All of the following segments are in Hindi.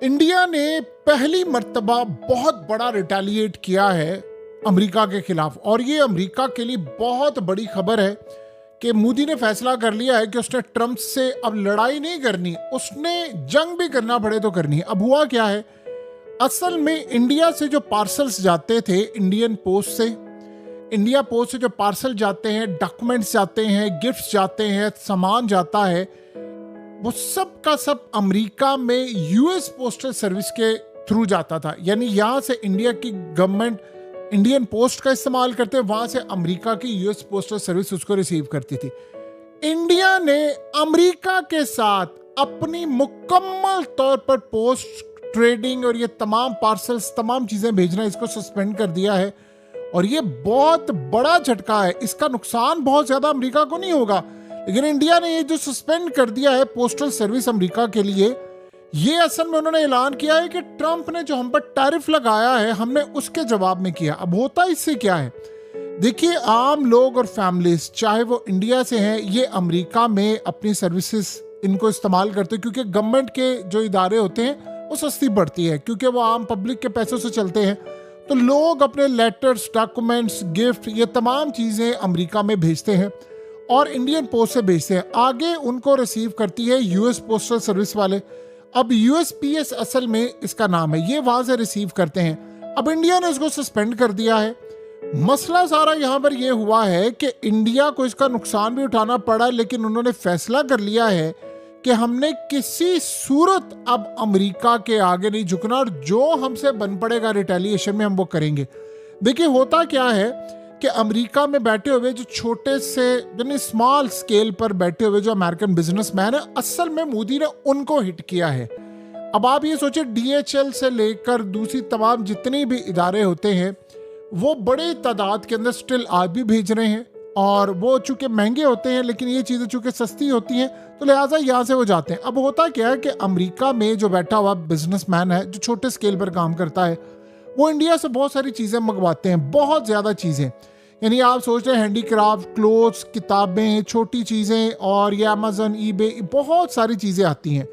इंडिया ने पहली मर्तबा बहुत बड़ा रिटेलिएट किया है अमेरिका के खिलाफ, और ये अमेरिका के लिए बहुत बड़ी खबर है कि मोदी ने फैसला कर लिया है कि उसने ट्रंप से अब लड़ाई नहीं करनी, उसने जंग भी करना पड़े तो करनी है। अब हुआ क्या है, असल में इंडिया से जो पार्सल्स जाते थे इंडियन पोस्ट से, इंडिया पोस्ट से जो पार्सल जाते हैं, डॉक्यूमेंट्स जाते हैं, गिफ्ट्स जाते हैं, सामान जाता है, वो सब का सब अमेरिका में यूएस पोस्टल सर्विस के थ्रू जाता था। यानी यहाँ से इंडिया की गवर्नमेंट इंडियन पोस्ट का इस्तेमाल करते, वहां से अमेरिका की यूएस पोस्टल सर्विस उसको रिसीव करती थी। इंडिया ने अमेरिका के साथ अपनी मुकम्मल तौर पर पोस्ट ट्रेडिंग और ये तमाम पार्सल्स, तमाम चीजें भेजना, इसको सस्पेंड कर दिया है। और ये बहुत बड़ा झटका है। इसका नुकसान बहुत ज्यादा अमेरिका को नहीं होगा, लेकिन इंडिया ने ये जो सस्पेंड कर दिया है पोस्टल सर्विस अमेरिका के लिए, ये असल में उन्होंने ऐलान किया है कि ट्रंप ने जो हम पर टैरिफ लगाया है, हमने उसके जवाब में किया। अब होता इससे क्या है, देखिए, आम लोग और फैमिलीज चाहे वो इंडिया से हैं, ये अमेरिका में अपनी सर्विसेज इनको इस्तेमाल करते हैं, क्योंकि गवर्नमेंट के जो इदारे होते हैं वो सस्ती पड़ती है, क्योंकि वो आम पब्लिक के पैसों से चलते हैं। तो लोग अपने लेटर्स, डॉक्यूमेंट्स, गिफ्ट, ये तमाम चीज़ें अमेरिका में भेजते हैं और इंडियन पोस्ट से भेजते हैं। आगे उनको रिसीव करती है यूएस पोस्टल सर्विस वाले। अब यूएसपीएस असल में इसका नाम है, ये वहां से रिसीव करते हैं। अब इंडिया ने इसको सस्पेंड कर दिया है। मसला सारा यहाँ पर यह हुआ है कि इंडिया को इसका नुकसान भी उठाना पड़ा, लेकिन उन्होंने फैसला कर लिया है कि हमने किसी सूरत अब अमेरिका के आगे नहीं झुकना, और जो हमसे बन पड़ेगा रिटेलिएशन में हम वो करेंगे। देखिए, होता क्या है कि अमेरिका में बैठे हुए जो छोटे से, यानी स्मॉल स्केल पर बैठे हुए जो अमेरिकन बिजनेसमैन है, असल में मोदी ने उनको हिट किया है। अब आप ये सोचिए, डीएचएल से लेकर दूसरी तमाम जितने भी इदारे होते हैं, वो बड़े तादाद के अंदर स्टिल आज भी भेज रहे हैं, और वो चूंकि महंगे होते हैं, लेकिन ये चीज़ें चूंकि सस्ती होती हैं, तो लिहाजा यहाँ से वो जाते हैं। अब होता क्या है कि अमेरिका में जो बैठा हुआ बिजनेसमैन है, जो छोटे स्केल पर काम करता है, वो इंडिया से बहुत सारी चीज़ें मंगवाते हैं, बहुत ज़्यादा चीज़ें। यानी आप सोच रहे हैं हैंडीक्राफ्ट, क्लोथ्स, किताबें, छोटी चीज़ें, और ये अमेजन, ईबे, बहुत सारी चीज़ें आती हैं।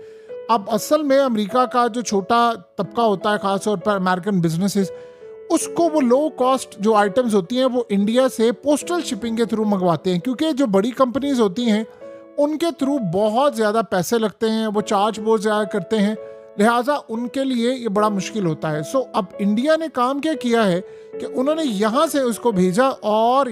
अब असल में अमेरिका का जो छोटा तबका होता है, ख़ासतौर पर अमेरिकन बिजनेसेस, उसको वो लो कॉस्ट जो आइटम्स होती हैं वो इंडिया से पोस्टल शिपिंग के थ्रू मंगवाते हैं, क्योंकि जो बड़ी कंपनीज होती हैं उनके थ्रू बहुत ज़्यादा पैसे लगते हैं, वो चार्ज बहुत ज़्यादा करते हैं, लिहाजा उनके लिए ये बड़ा मुश्किल होता है। सो अब इंडिया ने काम क्या किया है कि उन्होंने यहाँ से उसको भेजा और